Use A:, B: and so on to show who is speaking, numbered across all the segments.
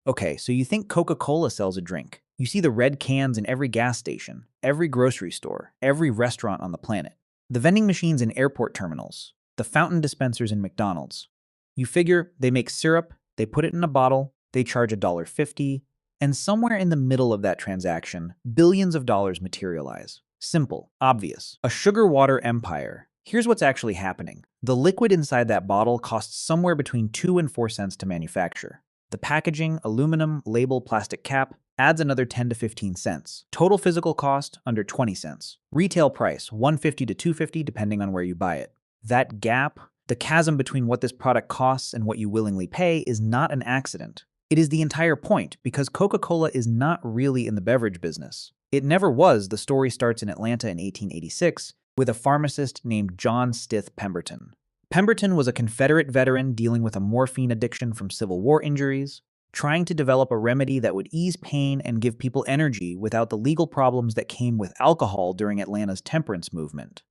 A: Okay, so you think Coca-Cola sells a drink. You see the red cans in every gas station, every grocery store, every restaurant on the planet. The vending machines in airport terminals, the fountain dispensers in McDonald's. You figure they make syrup, they put it in a bottle, they charge $1.50, and somewhere in the middle of that transaction, billions of dollars materialize. Simple, obvious. A sugar water empire. Here's what's actually happening. The liquid inside that bottle costs somewhere between 2 and 4 cents to manufacture. The packaging, aluminum, label, plastic cap, adds another 10 to 15 cents. Total physical cost, under 20 cents. Retail price, 150 to 250 depending on where you buy it. That gap, the chasm between what this product costs and what you willingly pay, is not an accident. It is the entire point, because Coca-Cola is not really in the beverage business. It never was. The story starts in Atlanta in 1886 with a pharmacist named John Stith Pemberton. Pemberton was a Confederate veteran dealing with a morphine addiction from Civil War injuries, trying to develop a remedy that would ease pain and give people energy without the legal problems that came with alcohol during Atlanta's temperance movement.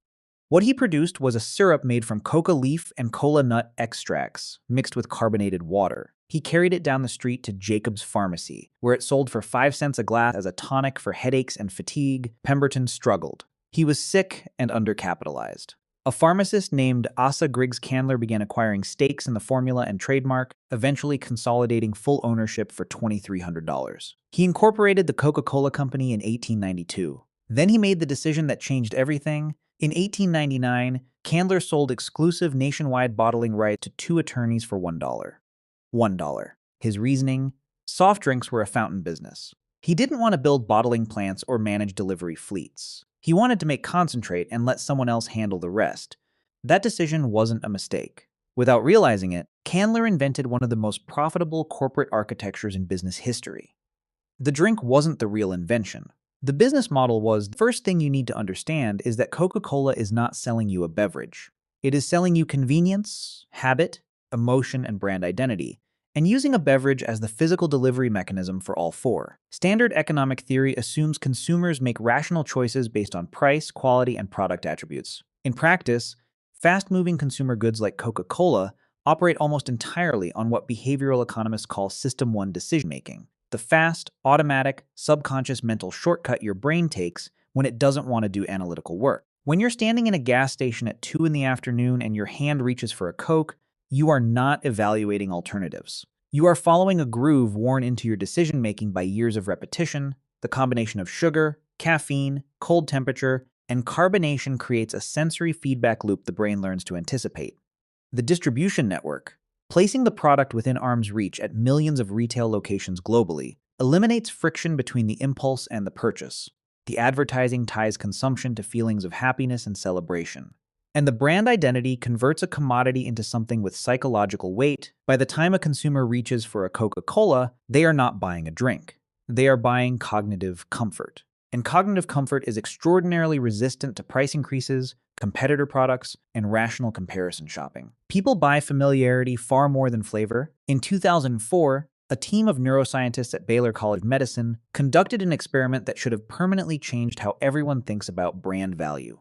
A: What he produced was a syrup made from coca leaf and cola nut extracts, mixed with carbonated water. He carried it down the street to Jacob's Pharmacy, where it sold for 5 cents a glass as a tonic for headaches and fatigue. Pemberton struggled. He was sick and undercapitalized. A pharmacist named Asa Griggs Candler began acquiring stakes in the formula and trademark, eventually consolidating full ownership for $2,300. He incorporated the Coca-Cola Company in 1892. Then he made the decision that changed everything. In 1899, Candler sold exclusive nationwide bottling rights to 2 attorneys for $1. $1. His reasoning? Soft drinks were a fountain business. He didn't want to build bottling plants or manage delivery fleets. He wanted to make concentrate and let someone else handle the rest. That decision wasn't a mistake. Without realizing it, Candler invented one of the most profitable corporate architectures in business history. The drink wasn't the real invention. The business model was, the first thing you need to understand is that Coca-Cola is not selling you a beverage. It is selling you convenience, habit, emotion, and brand identity, and using a beverage as the physical delivery mechanism for all four. Standard economic theory assumes consumers make rational choices based on price, quality, and product attributes. In practice, fast-moving consumer goods like Coca-Cola operate almost entirely on what behavioral economists call System 1 decision-making, the fast, automatic, subconscious mental shortcut your brain takes when it doesn't want to do analytical work. When you're standing in a gas station at 2 in the afternoon and your hand reaches for a Coke, you are not evaluating alternatives. You are following a groove worn into your decision-making by years of repetition. The combination of sugar, caffeine, cold temperature, and carbonation creates a sensory feedback loop the brain learns to anticipate. The distribution network, placing the product within arm's reach at millions of retail locations globally, eliminates friction between the impulse and the purchase. The advertising ties consumption to feelings of happiness and celebration. And the brand identity converts a commodity into something with psychological weight. By the time a consumer reaches for a Coca-Cola, they are not buying a drink. They are buying cognitive comfort. And cognitive comfort is extraordinarily resistant to price increases, competitor products, and rational comparison shopping. People buy familiarity far more than flavor. In 2004, a team of neuroscientists at Baylor College of Medicine conducted an experiment that should have permanently changed how everyone thinks about brand value.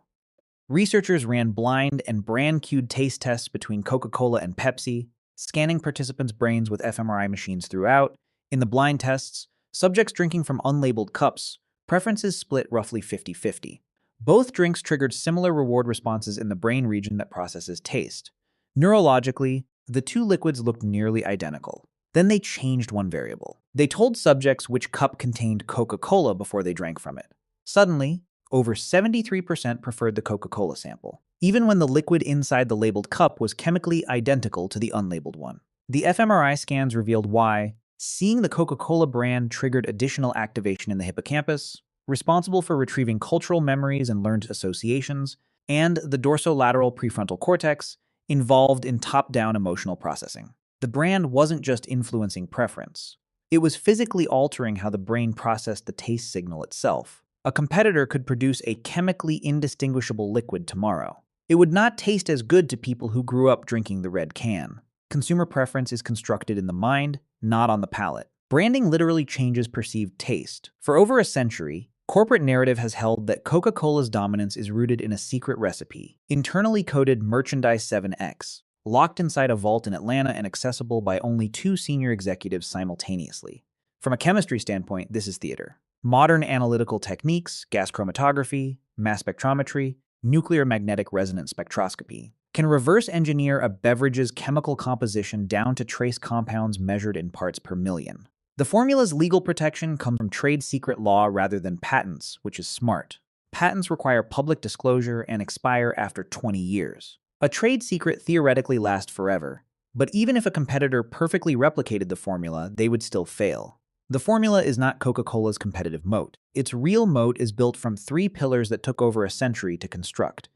A: Researchers ran blind and brand-cued taste tests between Coca-Cola and Pepsi, scanning participants' brains with fMRI machines throughout. In the blind tests, subjects drinking from unlabeled cups, preferences split roughly 50-50. Both drinks triggered similar reward responses in the brain region that processes taste. Neurologically, the two liquids looked nearly identical. Then they changed one variable. They told subjects which cup contained Coca-Cola before they drank from it. Suddenly, over 73% preferred the Coca-Cola sample, even when the liquid inside the labeled cup was chemically identical to the unlabeled one. The fMRI scans revealed why. Seeing the Coca-Cola brand triggered additional activation in the hippocampus, responsible for retrieving cultural memories and learned associations, and the dorsolateral prefrontal cortex, involved in top-down emotional processing. The brand wasn't just influencing preference. It was physically altering how the brain processed the taste signal itself. A competitor could produce a chemically indistinguishable liquid tomorrow. It would not taste as good to people who grew up drinking the red can. Consumer preference is constructed in the mind, not on the palate. Branding literally changes perceived taste. For over a century, corporate narrative has held that Coca-Cola's dominance is rooted in a secret recipe, internally coded Merchandise 7X. locked inside a vault in Atlanta and accessible by only 2 senior executives simultaneously. From a chemistry standpoint, this is theater. Modern analytical techniques, gas chromatography, mass spectrometry, nuclear magnetic resonance spectroscopy, can reverse engineer a beverage's chemical composition down to trace compounds measured in parts per million. The formula's legal protection comes from trade secret law rather than patents, which is smart. Patents require public disclosure and expire after 20 years. A trade secret theoretically lasts forever, but even if a competitor perfectly replicated the formula, they would still fail. The formula is not Coca-Cola's competitive moat. Its real moat is built from 3 pillars that took over a century to construct.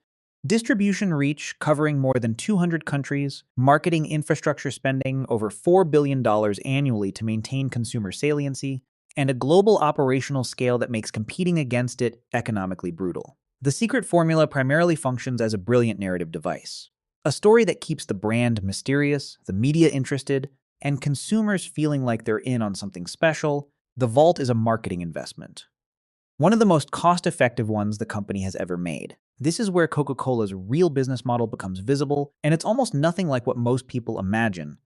A: Distribution reach covering more than 200 countries, marketing infrastructure spending over $4 billion annually to maintain consumer saliency, and a global operational scale that makes competing against it economically brutal. The secret formula primarily functions as a brilliant narrative device. A story that keeps the brand mysterious, the media interested, and consumers feeling like they're in on something special. The vault is a marketing investment. One of the most cost-effective ones the company has ever made. This is where Coca-Cola's real business model becomes visible, and it's almost nothing like what most people imagine.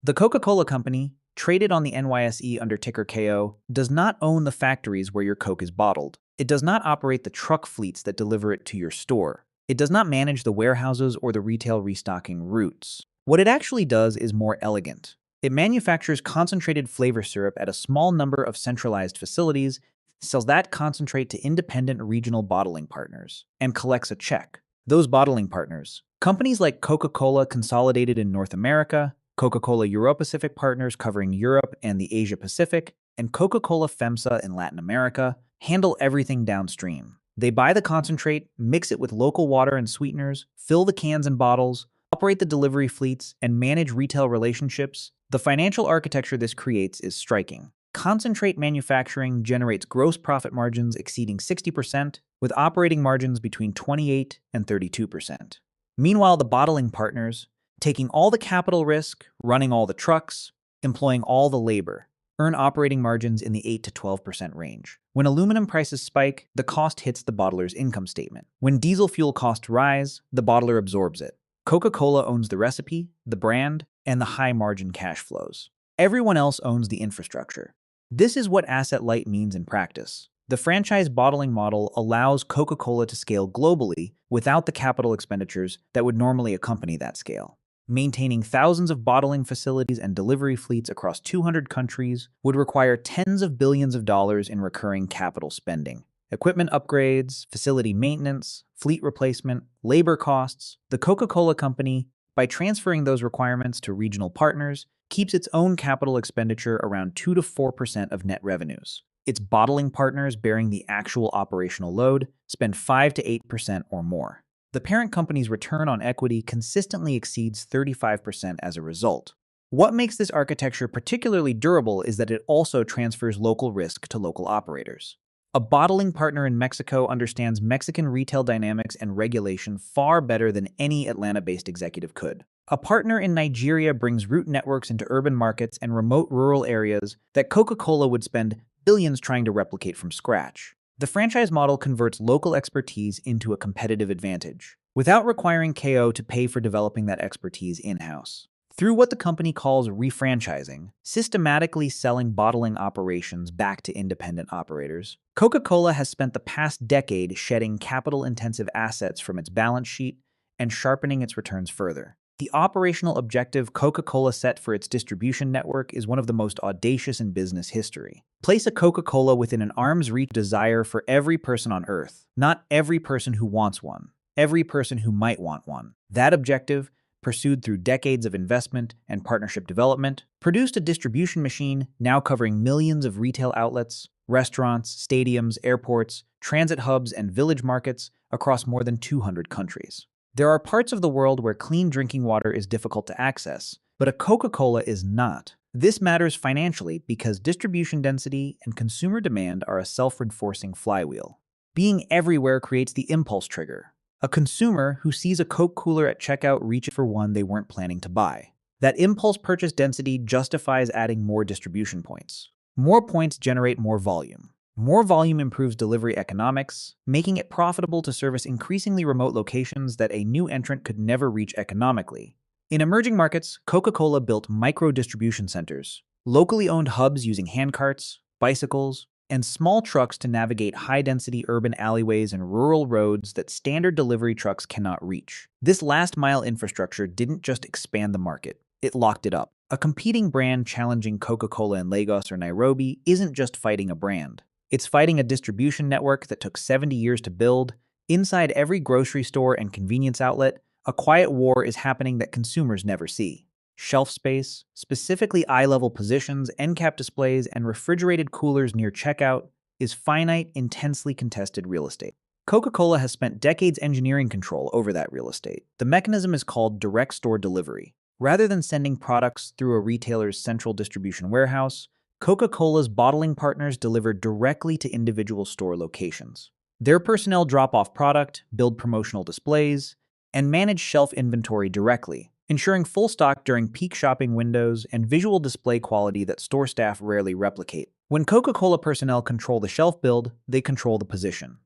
A: The Coca-Cola Company, traded on the NYSE under ticker KO, does not own the factories where your Coke is bottled. It does not operate the truck fleets that deliver it to your store. It does not manage the warehouses or the retail restocking routes. What it actually does is more elegant. It manufactures concentrated flavor syrup at a small number of centralized facilities, sells that concentrate to independent regional bottling partners, and collects a check. Those bottling partners, companies like Coca-Cola Consolidated in North America, Coca-Cola Euro-Pacific Partners covering Europe and the Asia-Pacific, and Coca-Cola FEMSA in Latin America, handle everything downstream. They buy the concentrate, mix it with local water and sweeteners, fill the cans and bottles, operate the delivery fleets, and manage retail relationships. The financial architecture this creates is striking. Concentrate manufacturing generates gross profit margins exceeding 60%, with operating margins between 28 and 32%. Meanwhile, the bottling partners, taking all the capital risk, running all the trucks, employing all the labor, earn operating margins in the 8 to 12% range. When aluminum prices spike, the cost hits the bottler's income statement. When diesel fuel costs rise, the bottler absorbs it. Coca-Cola owns the recipe, the brand, and the high-margin cash flows. Everyone else owns the infrastructure. This is what asset-light means in practice. The franchise bottling model allows Coca-Cola to scale globally without the capital expenditures that would normally accompany that scale. Maintaining thousands of bottling facilities and delivery fleets across 200 countries would require tens of billions of dollars in recurring capital spending. Equipment upgrades, facility maintenance, fleet replacement, labor costs. The Coca-Cola Company, by transferring those requirements to regional partners, keeps its own capital expenditure around 2 to 4% of net revenues. Its bottling partners, bearing the actual operational load, spend 5 to 8% or more. The parent company's return on equity consistently exceeds 35% as a result. What makes this architecture particularly durable is that it also transfers local risk to local operators. A bottling partner in Mexico understands Mexican retail dynamics and regulation far better than any Atlanta-based executive could. A partner in Nigeria brings route networks into urban markets and remote rural areas that Coca-Cola would spend billions trying to replicate from scratch. The franchise model converts local expertise into a competitive advantage, without requiring KO to pay for developing that expertise in-house. Through what the company calls refranchising, systematically selling bottling operations back to independent operators, Coca-Cola has spent the past decade shedding capital-intensive assets from its balance sheet and sharpening its returns further. The operational objective Coca-Cola set for its distribution network is one of the most audacious in business history. Place a Coca-Cola within an arm's reach desire for every person on Earth, not every person who wants one, every person who might want one. That objective, pursued through decades of investment and partnership development, produced a distribution machine now covering millions of retail outlets, restaurants, stadiums, airports, transit hubs, and village markets across more than 200 countries. There are parts of the world where clean drinking water is difficult to access, but a Coca-Cola is not. This matters financially because distribution density and consumer demand are a self-reinforcing flywheel. Being everywhere creates the impulse trigger. A consumer who sees a Coke cooler at checkout reaches for one they weren't planning to buy. That impulse purchase density justifies adding more distribution points. More points generate more volume. More volume improves delivery economics, making it profitable to service increasingly remote locations that a new entrant could never reach economically. In emerging markets, Coca-Cola built micro-distribution centers, locally owned hubs using handcarts, bicycles, and small trucks to navigate high-density urban alleyways and rural roads that standard delivery trucks cannot reach. This last-mile infrastructure didn't just expand the market, it locked it up. A competing brand challenging Coca-Cola in Lagos or Nairobi isn't just fighting a brand. It's fighting a distribution network that took 70 years to build. Inside every grocery store and convenience outlet, a quiet war is happening that consumers never see. Shelf space, specifically eye-level positions, end-cap displays, and refrigerated coolers near checkout, is finite, intensely contested real estate. Coca-Cola has spent decades engineering control over that real estate. The mechanism is called direct store delivery. Rather than sending products through a retailer's central distribution warehouse, Coca-Cola's bottling partners deliver directly to individual store locations. Their personnel drop off product, build promotional displays, and manage shelf inventory directly, ensuring full stock during peak shopping windows and visual display quality that store staff rarely replicate. When Coca-Cola personnel control the shelf build, they control the position.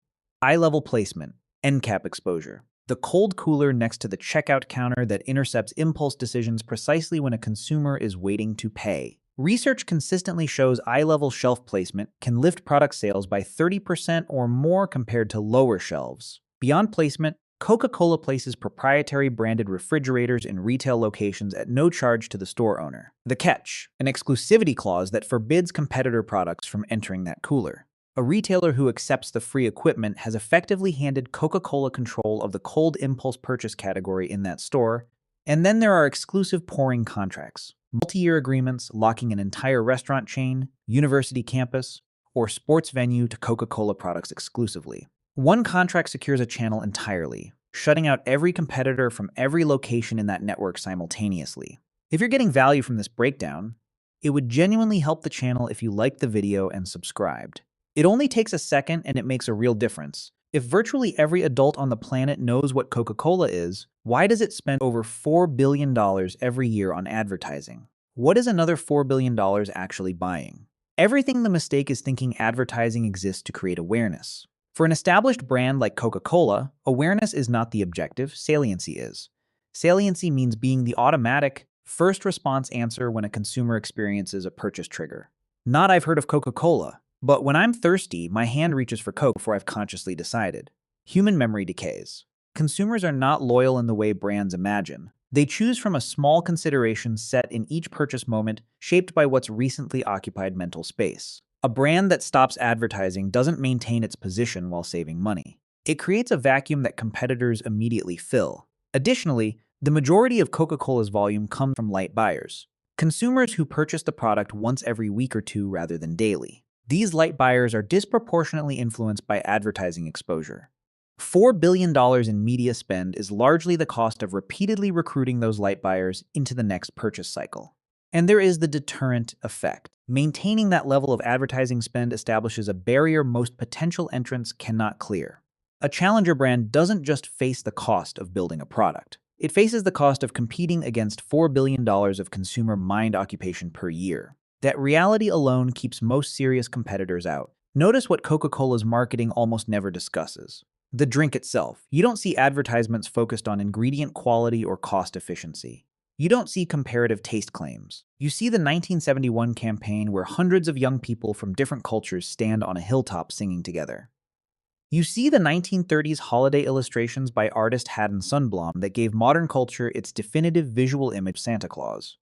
A: Eye-level placement, end cap exposure. The cold cooler next to the checkout counter that intercepts impulse decisions precisely when a consumer is waiting to pay. Research consistently shows eye-level shelf placement can lift product sales by 30% or more compared to lower shelves. Beyond placement, Coca-Cola places proprietary branded refrigerators in retail locations at no charge to the store owner. The catch, an exclusivity clause that forbids competitor products from entering that cooler. A retailer who accepts the free equipment has effectively handed Coca-Cola control of the cold impulse purchase category in that store. And then there are exclusive pouring contracts, multi-year agreements locking an entire restaurant chain, university campus, or sports venue to Coca-Cola products exclusively. One contract secures a channel entirely, shutting out every competitor from every location in that network simultaneously. If you're getting value from this breakdown, it would genuinely help the channel if you liked the video and subscribed. It only takes a second and it makes a real difference. If virtually every adult on the planet knows what Coca-Cola is, why does it spend over $4 billion every year on advertising? What is another $4 billion actually buying? Everything the mistake is thinking advertising exists to create awareness. For an established brand like Coca-Cola, awareness is not the objective, saliency is. Saliency means being the automatic, first response answer when a consumer experiences a purchase trigger. Not "I've heard of Coca-Cola," but when I'm thirsty, my hand reaches for Coke before I've consciously decided. Human memory decays. Consumers are not loyal in the way brands imagine. They choose from a small consideration set in each purchase moment, shaped by what's recently occupied mental space. A brand that stops advertising doesn't maintain its position while saving money. It creates a vacuum that competitors immediately fill. Additionally, the majority of Coca-Cola's volume comes from light buyers, consumers who purchase the product once every week or two rather than daily. These light buyers are disproportionately influenced by advertising exposure. $4 billion in media spend is largely the cost of repeatedly recruiting those light buyers into the next purchase cycle. And there is the deterrent effect. Maintaining that level of advertising spend establishes a barrier most potential entrants cannot clear. A challenger brand doesn't just face the cost of building a product. It faces the cost of competing against $4 billion of consumer mind occupation per year. That reality alone keeps most serious competitors out. Notice what Coca-Cola's marketing almost never discusses. The drink itself. You don't see advertisements focused on ingredient quality or cost efficiency. You don't see comparative taste claims. You see the 1971 campaign where hundreds of young people from different cultures stand on a hilltop singing together. You see the 1930s holiday illustrations by artist Haddon Sundblom that gave modern culture its definitive visual image, Santa Claus.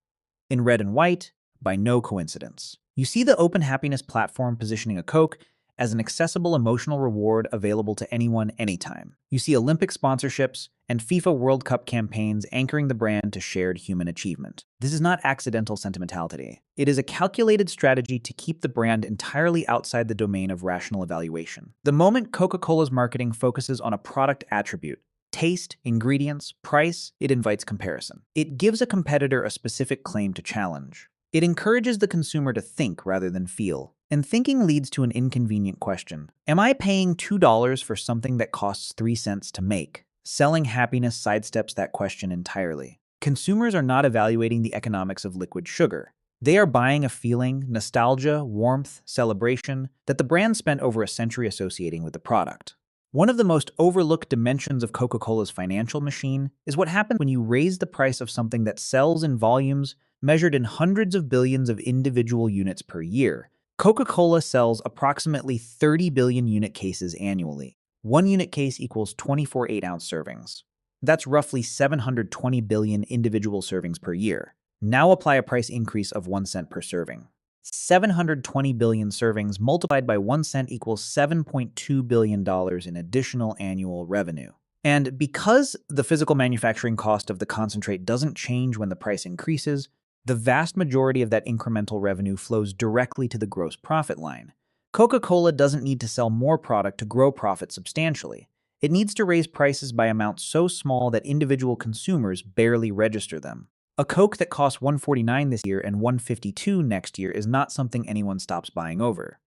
A: In red and white, by no coincidence. You see the Open Happiness platform positioning a Coke as an accessible emotional reward available to anyone, anytime. You see Olympic sponsorships and FIFA World Cup campaigns anchoring the brand to shared human achievement. This is not accidental sentimentality. It is a calculated strategy to keep the brand entirely outside the domain of rational evaluation. The moment Coca-Cola's marketing focuses on a product attribute, taste, ingredients, price, it invites comparison. It gives a competitor a specific claim to challenge. It encourages the consumer to think rather than feel. And thinking leads to an inconvenient question. Am I paying $2 for something that costs 3 cents to make? Selling happiness sidesteps that question entirely. Consumers are not evaluating the economics of liquid sugar. They are buying a feeling, nostalgia, warmth, celebration that the brand spent over a century associating with the product. One of the most overlooked dimensions of Coca-Cola's financial machine is what happens when you raise the price of something that sells in volumes measured in hundreds of billions of individual units per year. Coca-Cola sells approximately 30 billion unit cases annually. One unit case equals 24 8-ounce servings. That's roughly 720 billion individual servings per year. Now apply a price increase of 1 cent per serving. 720 billion servings multiplied by 1 cent equals $7.2 billion in additional annual revenue. And because the physical manufacturing cost of the concentrate doesn't change when the price increases, the vast majority of that incremental revenue flows directly to the gross profit line. Coca-Cola doesn't need to sell more product to grow profit substantially. It needs to raise prices by amounts so small that individual consumers barely register them. A Coke that costs $1.49 this year and $1.52 next year is not something anyone stops buying over.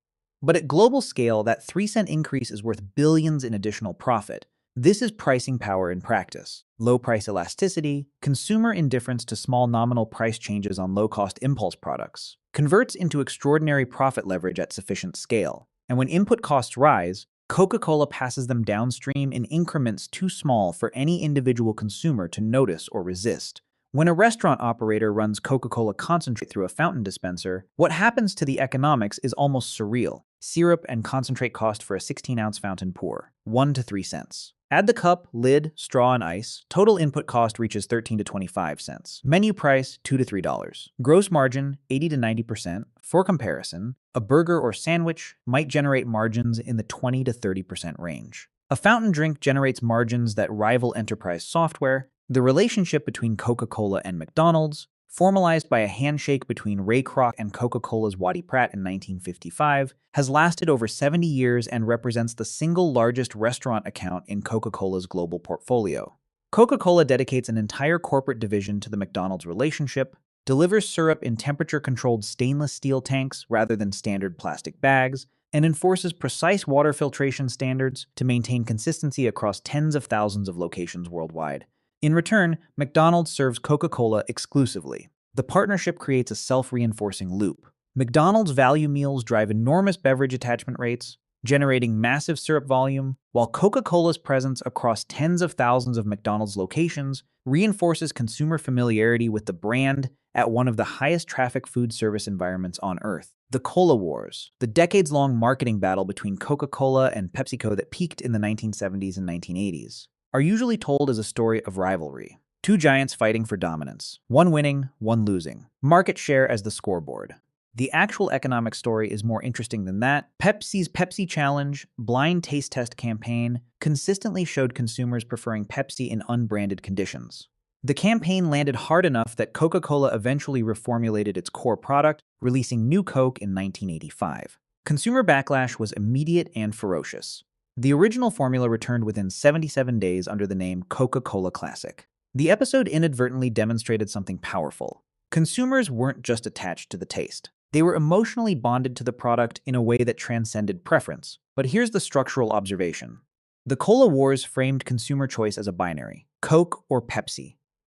A: But at global scale, that 3-cent increase is worth billions in additional profit. This is pricing power in practice. Low price elasticity, consumer indifference to small nominal price changes on low-cost impulse products, converts into extraordinary profit leverage at sufficient scale. And when input costs rise, Coca-Cola passes them downstream in increments too small for any individual consumer to notice or resist. When a restaurant operator runs Coca-Cola concentrate through a fountain dispenser, what happens to the economics is almost surreal. Syrup and concentrate cost for a 16-ounce fountain pour, 1 to 3 cents. Add the cup, lid, straw, and ice. Total input cost reaches 13 to 25 cents. Menu price, $2 to $3. Gross margin, 80 to 90%. For comparison, a burger or sandwich might generate margins in the 20 to 30% range. A fountain drink generates margins that rival enterprise software. The relationship between Coca-Cola and McDonald's, formalized by a handshake between Ray Kroc and Coca-Cola's Waddy Pratt in 1955, has lasted over 70 years and represents the single largest restaurant account in Coca-Cola's global portfolio. Coca-Cola dedicates an entire corporate division to the McDonald's relationship, delivers syrup in temperature-controlled stainless steel tanks rather than standard plastic bags, and enforces precise water filtration standards to maintain consistency across tens of thousands of locations worldwide. In return, McDonald's serves Coca-Cola exclusively. The partnership creates a self-reinforcing loop. McDonald's value meals drive enormous beverage attachment rates, generating massive syrup volume, while Coca-Cola's presence across tens of thousands of McDonald's locations reinforces consumer familiarity with the brand at one of the highest traffic food service environments on Earth. The Cola Wars, the decades-long marketing battle between Coca-Cola and PepsiCo that peaked in the 1970s and 1980s. Are usually told as a story of rivalry. Two giants fighting for dominance, one winning, one losing. Market share as the scoreboard. The actual economic story is more interesting than that. Pepsi's Pepsi Challenge, blind taste test campaign, consistently showed consumers preferring Pepsi in unbranded conditions. The campaign landed hard enough that Coca-Cola eventually reformulated its core product, releasing New Coke in 1985. Consumer backlash was immediate and ferocious. The original formula returned within 77 days under the name Coca-Cola Classic. The episode inadvertently demonstrated something powerful. Consumers weren't just attached to the taste. They were emotionally bonded to the product in a way that transcended preference. But here's the structural observation. The Cola Wars framed consumer choice as a binary, Coke or Pepsi.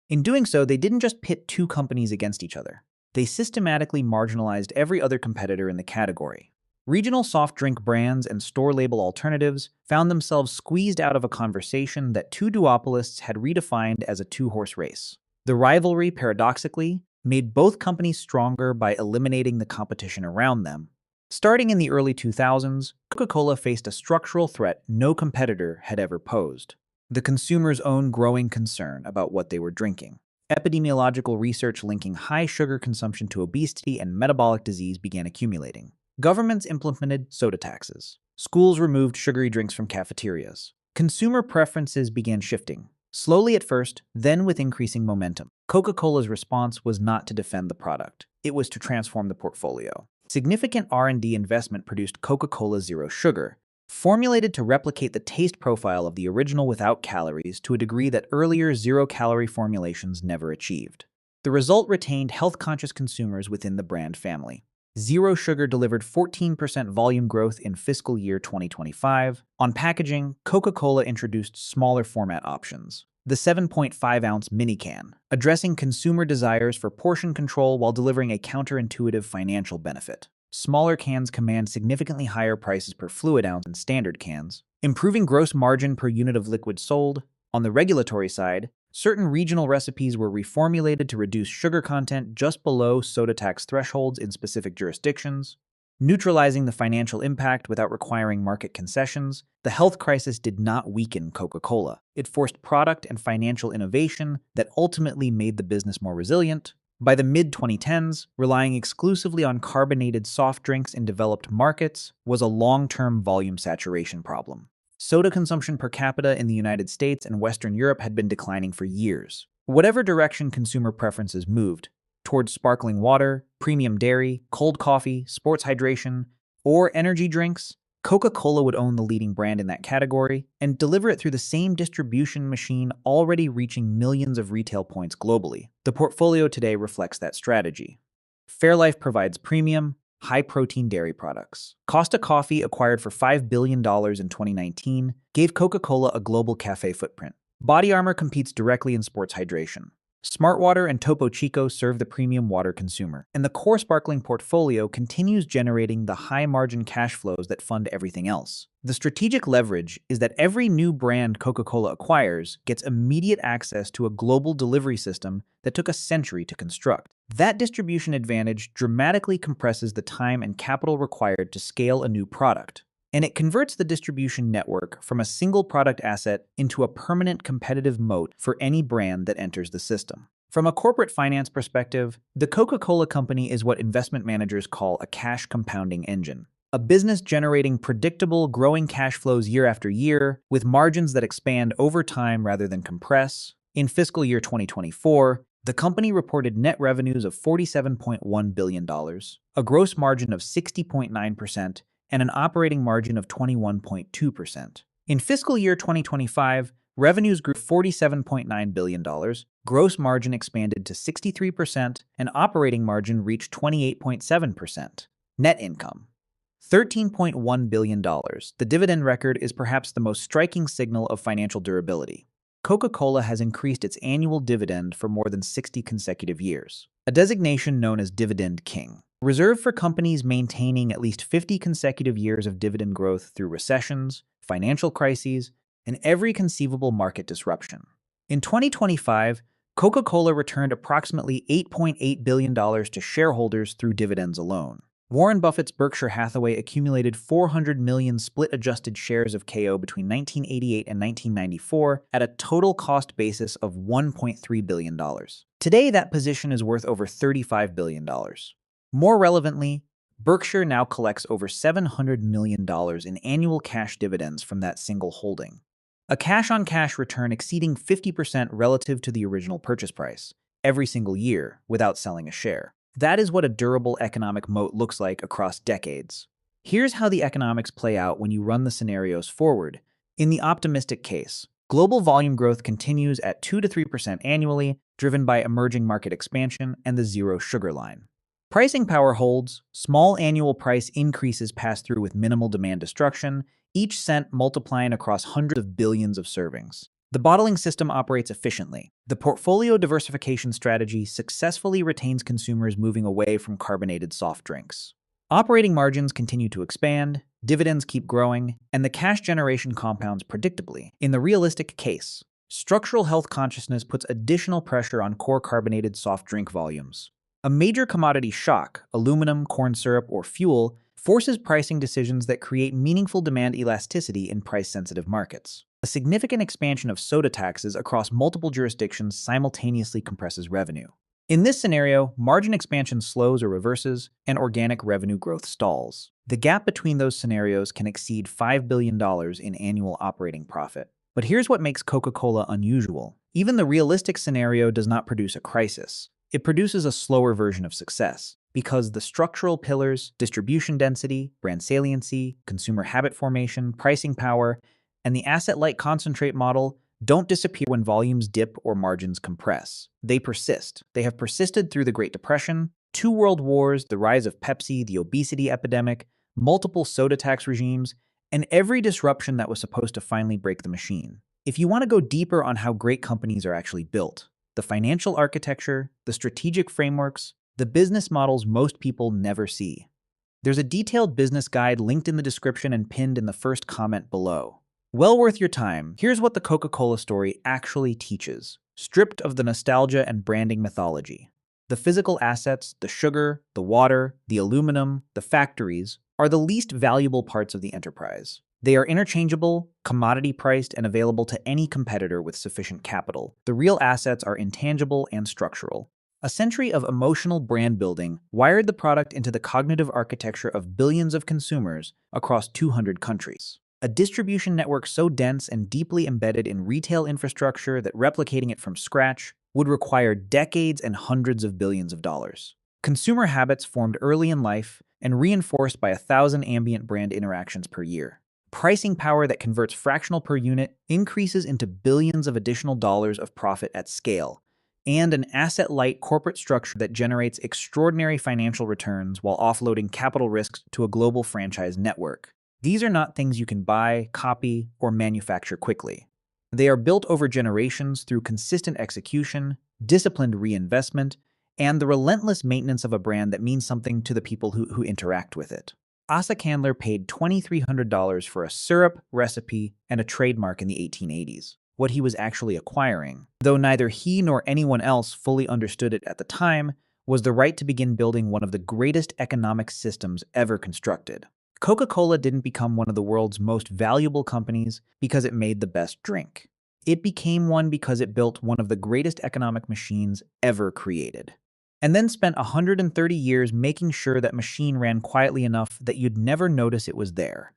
A: In doing so, they didn't just pit two companies against each other. They systematically marginalized every other competitor in the category. Regional soft drink brands and store-label alternatives found themselves squeezed out of a conversation that two duopolists had redefined as a two-horse race. The rivalry, paradoxically, made both companies stronger by eliminating the competition around them. Starting in the early 2000s, Coca-Cola faced a structural threat no competitor had ever posed: the consumer's own growing concern about what they were drinking. Epidemiological research linking high sugar consumption to obesity and metabolic disease began accumulating. Governments implemented soda taxes. Schools removed sugary drinks from cafeterias. Consumer preferences began shifting, slowly at first, then with increasing momentum. Coca-Cola's response was not to defend the product. It was to transform the portfolio. Significant R&D investment produced Coca-Cola Zero Sugar, formulated to replicate the taste profile of the original without calories to a degree that earlier zero-calorie formulations never achieved. The result retained health-conscious consumers within the brand family. Zero Sugar delivered 14% volume growth in fiscal year 2025. On packaging, Coca-Cola introduced smaller format options. The 7.5-ounce mini can, addressing consumer desires for portion control while delivering a counterintuitive financial benefit. smaller cans command significantly higher prices per fluid ounce than standard cans, improving gross margin per unit of liquid sold. On the regulatory side, certain regional recipes were reformulated to reduce sugar content just below soda tax thresholds in specific jurisdictions, neutralizing the financial impact without requiring market concessions. The health crisis did not weaken Coca-Cola. It forced product and financial innovation that ultimately made the business more resilient. By the mid-2010s, relying exclusively on carbonated soft drinks in developed markets was a long-term volume saturation problem. Soda consumption per capita in the United States and Western Europe had been declining for years. Whatever direction consumer preferences moved, towards sparkling water, premium dairy, cold coffee, sports hydration, or energy drinks, Coca-Cola would own the leading brand in that category and deliver it through the same distribution machine already reaching millions of retail points globally. The portfolio today reflects that strategy. Fairlife provides premium, high-protein dairy products. Costa Coffee, acquired for $5 billion in 2019, gave Coca-Cola a global cafe footprint. Body Armor competes directly in sports hydration. Smartwater and Topo Chico serve the premium water consumer, and the core sparkling portfolio continues generating the high-margin cash flows that fund everything else. The strategic leverage is that every new brand Coca-Cola acquires gets immediate access to a global delivery system that took a century to construct. That distribution advantage dramatically compresses the time and capital required to scale a new product, and it converts the distribution network from a single product asset into a permanent competitive moat for any brand that enters the system. From a corporate finance perspective, the Coca-Cola Company is what investment managers call a cash compounding engine, a business generating predictable, growing cash flows year after year, with margins that expand over time rather than compress. In fiscal year 2024, the company reported net revenues of $47.1 billion, a gross margin of 60.9%, and an operating margin of 21.2%. In fiscal year 2025, revenues grew $47.9 billion, gross margin expanded to 63%, and operating margin reached 28.7%. Net income, $13.1 billion. The dividend record is perhaps the most striking signal of financial durability. Coca-Cola has increased its annual dividend for more than 60 consecutive years, a designation known as Dividend King, reserved for companies maintaining at least 50 consecutive years of dividend growth through recessions, financial crises, and every conceivable market disruption. In 2025, Coca-Cola returned approximately $8.8 billion to shareholders through dividends alone. Warren Buffett's Berkshire Hathaway accumulated 400 million split-adjusted shares of KO between 1988 and 1994 at a total cost basis of $1.3 billion. Today, that position is worth over $35 billion. More relevantly, Berkshire now collects over $700 million in annual cash dividends from that single holding, a cash-on-cash return exceeding 50% relative to the original purchase price, every single year, without selling a share. That is what a durable economic moat looks like across decades. Here's how the economics play out when you run the scenarios forward. In the optimistic case, global volume growth continues at 2 to 3% annually, driven by emerging market expansion and the zero sugar line. Pricing power holds, small annual price increases pass through with minimal demand destruction, each cent multiplying across hundreds of billions of servings. The bottling system operates efficiently. The portfolio diversification strategy successfully retains consumers moving away from carbonated soft drinks. Operating margins continue to expand, dividends keep growing, and the cash generation compounds predictably. In the realistic case, structural health consciousness puts additional pressure on core carbonated soft drink volumes. A major commodity shock, aluminum, corn syrup, or fuel, forces pricing decisions that create meaningful demand elasticity in price-sensitive markets. A significant expansion of soda taxes across multiple jurisdictions simultaneously compresses revenue. In this scenario, margin expansion slows or reverses, and organic revenue growth stalls. The gap between those scenarios can exceed $5 billion in annual operating profit. But here's what makes Coca-Cola unusual. Even the realistic scenario does not produce a crisis. It produces a slower version of success, because the structural pillars, distribution density, brand saliency, consumer habit formation, pricing power, and the asset-light concentrate model don't disappear when volumes dip or margins compress. They persist. They have persisted through the Great Depression, 2 world wars, the rise of Pepsi, the obesity epidemic, multiple soda tax regimes, and every disruption that was supposed to finally break the machine. If you want to go deeper on how great companies are actually built, the financial architecture, the strategic frameworks, the business models most people never see, There's a detailed business guide linked in the description and pinned in the first comment below. Well worth your time. Here's what the Coca-Cola story actually teaches, stripped of the nostalgia and branding mythology. The physical assets, the sugar, the water, the aluminum, the factories, are the least valuable parts of the enterprise. They are interchangeable, commodity-priced, and available to any competitor with sufficient capital. The real assets are intangible and structural. A century of emotional brand building wired the product into the cognitive architecture of billions of consumers across 200 countries. A distribution network so dense and deeply embedded in retail infrastructure that replicating it from scratch would require decades and hundreds of billions of dollars. Consumer habits formed early in life and reinforced by 1,000 ambient brand interactions per year. Pricing power that converts fractional per unit increases into billions of additional dollars of profit at scale, and an asset-light corporate structure that generates extraordinary financial returns while offloading capital risks to a global franchise network. These are not things you can buy, copy, or manufacture quickly. They are built over generations through consistent execution, disciplined reinvestment, and the relentless maintenance of a brand that means something to the people who interact with it. Asa Candler paid $2,300 for a syrup, recipe, and a trademark in the 1880s. What he was actually acquiring, though neither he nor anyone else fully understood it at the time, was the right to begin building one of the greatest economic systems ever constructed. Coca-Cola didn't become one of the world's most valuable companies because it made the best drink. It became one because it built one of the greatest economic machines ever created, and then spent 130 years making sure that machine ran quietly enough that you'd never notice it was there.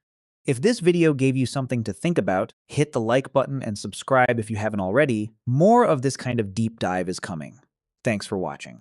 A: If this video gave you something to think about, hit the like button and subscribe if you haven't already. More of this kind of deep dive is coming. Thanks for watching.